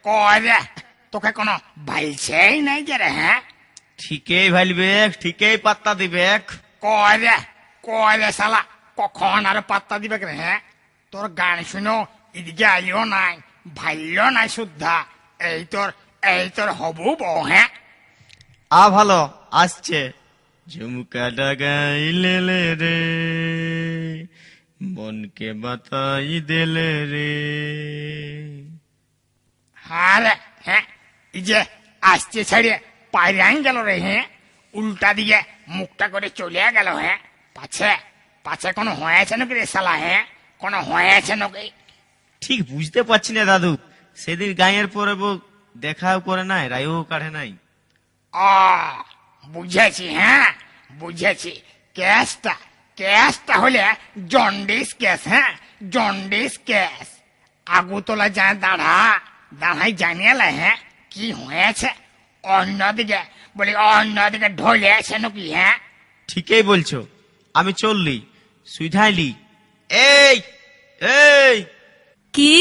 কয় তোকে কোনো ভাইছেই নাই যে রে? হ্যাঁ, ঠিকই ভাইলবে, ঠিকই পাত্তা দিবে। কয় রে শালা, কখন আর পাত্তা দিবে রে? হ্যাঁ, তোর গান শুনো এদিকে আইও নাই, ভাইও নাই শুদ্ধা। এই তোর হবু বউ। হ্যাঁ, ভালো আসছে। ঝুমকা ডাগাইলে রে, মনকে বাতাই দিলে রে। হ্যাঁ, এই যে আসছে ছাড়িয়ে পাইরাই গেল রে। হ্যাঁ, উল্টা দিকে মুখটা করে চলে গেল। হ্যাঁ, পাছে কোনো হয়েছে নাকি রে শালা? হ্যাঁ, কোনো হয়েছে নাকি? ঠিক বুঝতে পারছি না দাদু, সেদিন গায়ের পরে বউ দেখাও করে নাই, রায়ও কাটে নাই। বুঝেছি। হ্যাঁ, বুঝেছি। কেসটা হলে জন্ডিস কেস। হ্যাঁ, জন্ডিস কেস। আগুতলা যায় দাঁড়াই জানিয়ে। হ্যাঁ, কি হয়েছে? অন্যদিকে ঢলেছে নাকি? হ্যাঁ, ঠিকই বলছো। আমি চললি, সুইধাইলি। এই এই কি?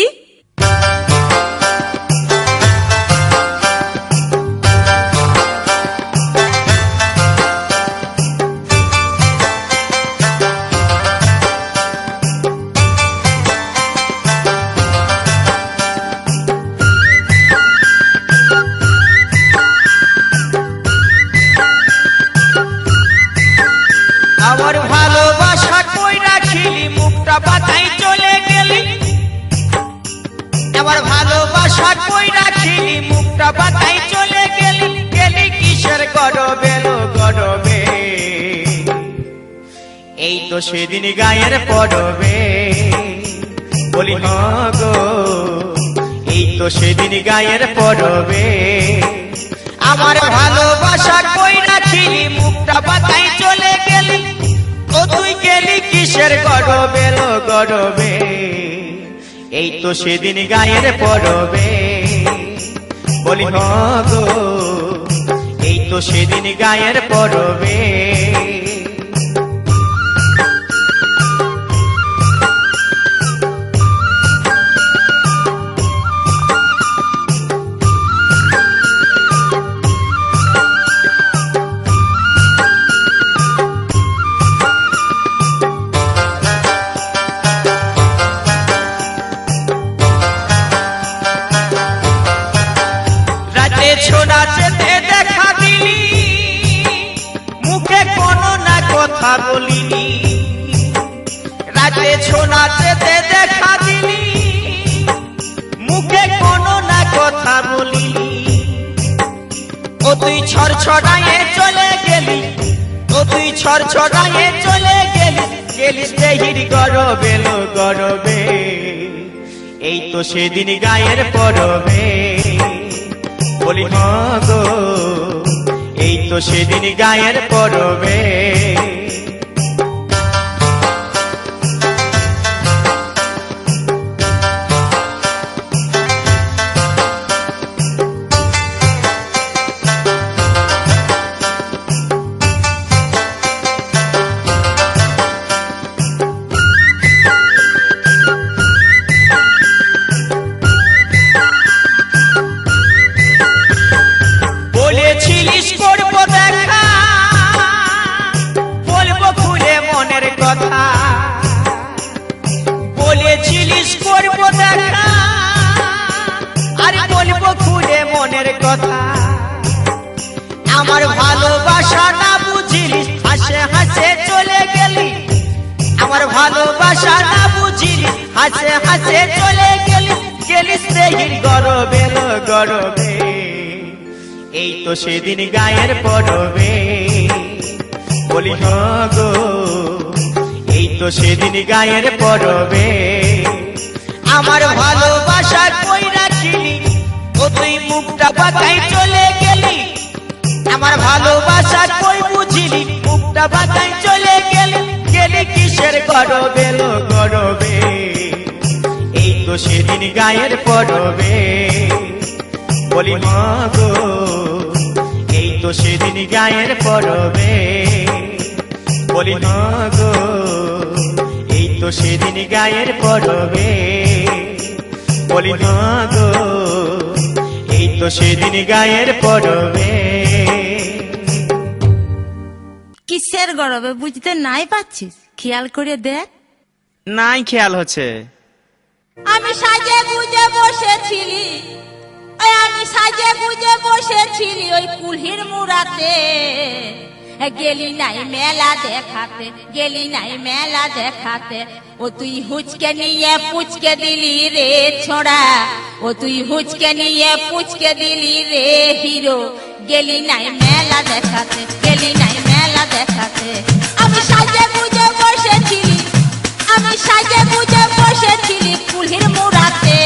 আমার ভালোবাসা কই রাখিলি, মুখটা বাতাই চলে গেলি। আমার ভালোবাসা কই রাখিলি, মুখটা বাতাই চলে গেলি। গেলি কিসের গরবে লো গরবে? এই তো সেদিন গায়ের পড়বে। বলি গো, এই তো সেদিন গায়ের পড়বে। আমার ভালোবাসা কই রাখিলি, মুখটা বাতাই চলে গেলি। ও তুই গেলি কিসের গরবে লো গরবে? এই তো সেদিন গায়ের পড়বে। বলি গো, এই তো সেদিন গায়ের পড়বে। নাচেতে দেখা দিলি, মুখে কোনো না কথা বলিনি। রাতে ছোনাচেতে দেখা দিলি, মুখে কোনো না কথা বলিনি। ও তুই ছড়ছড়ায়ে চলে গেলি, ও তুই ছড়ছড়ায়ে চলে গেলি। গেলিস দেহির গরবে লো গরবে। এই তো সেদিন গায়ের পড়বে। বলি গো, এই তো সেদিন গায়ের পড়বে। বলেছিলিস করবো দেখা, বলবো খুলে মনের কথা। বলেছিলিস করবো দেখা, আর বলবো খুলে মনের কথা। আমার ভালোবাসা না বুঝিলিস, হাসে হাসে চলে গেলি। আমার ভালোবাসা না বুঝিলিস, হাসে হাসে চলে গেলি। গেলিস দেহির গরবে লো গরবে। এই তো সেদিন গায়ের পড়বে। বলি গো, এই তো সেদিন গায়ের পড়বে। আমার ভালোবাসা কই রাখিলি, ও তুই মুখটা বাতাই চলে গেলি। আমার ভালোবাসা কই বুঝিলি, মুখটা বাতাই চলে গেলি। গেলি কিসের গরবে লো গরবে? এই তো সেদিন গায়ের পড়বে। বলি গো, এই তো সেদিন গায়ের পড়বে। বলি গো, এই তো সেদিন গায়ের পড়বে। বলি গো, তো সেদিন গায়ের পরবে। কিসের গরবে বুঝতে নাই পাচ্ছিস? খেয়াল করে দেখ। নাই খেয়াল হচ্ছে। আমি সাজে গুজে বসেছিলি, আমি সাজে গুজে বসেছিলি ওই কুলহির মুড়াতে, গেলি নাই মেলা দেখাতে, গেলি নাই মেলা দেখাতে। ও তুই হুচকে নিয়ে পুচকে দিলি রে ছোড়া, ও তুই হুচকে নিয়ে পুচকে দিলি রে হিরো, গেলি নাই মেলা দেখাতে, গেলি নাই মেলা দেখাতে। আমি সাজে গুজে বসেছিলি, আমি সাজে গুজে বসেছিলি কুলহির মুড়াতে,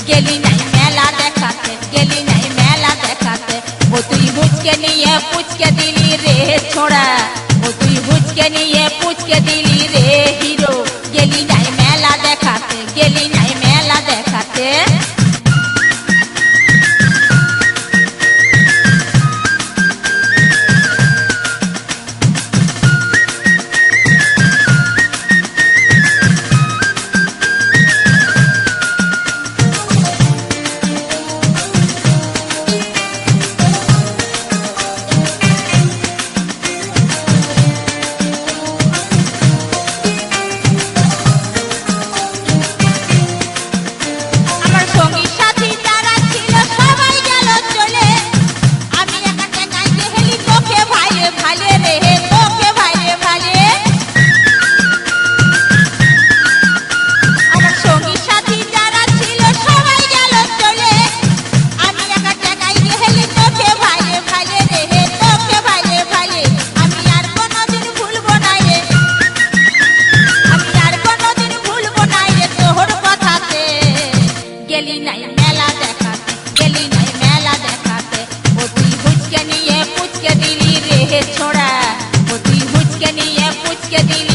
গেলি নাই মেলা দেখাতে, গেলি নাই মেলা দেখাতে। ও তুই হুচকে নিয়ে পুচকে দিলি রে ছোড়া, ও তুই হুচকে নিয়ে পুচকে দিলি রে হিরো, গেলি নাই মেলা দেখাতে, গেলি নাই মেলা দেখাতে। আমার সঙ্গী সাথী যারা ছিল সবাই গেল চলে, আমি একা টেকাই গেলি তোকে ভাইলে ভাইলে রে, তোকে ভাইলে ভাইলে। আমার সঙ্গী সাথী যারা ছিল সবাই গেল চলে, আমি একা টেকাই গেলি তোকে ভাইলে ভাইলে রে, তোকে ভাইলে ভাইলে। আমি আর কোনোদিন ভুলবো না রে, আমি আর কোনোদিন ভুলবো না রে তোর কথাতে, গেলি নাই মেলা দেখাতে, গেলি নাই মেলা দেখাতে। ও তুই হুচকে নিয়ে পুচকে দিলি রে ছোড়া, ও তুই হুচকে নিয়ে পুচকে দিলি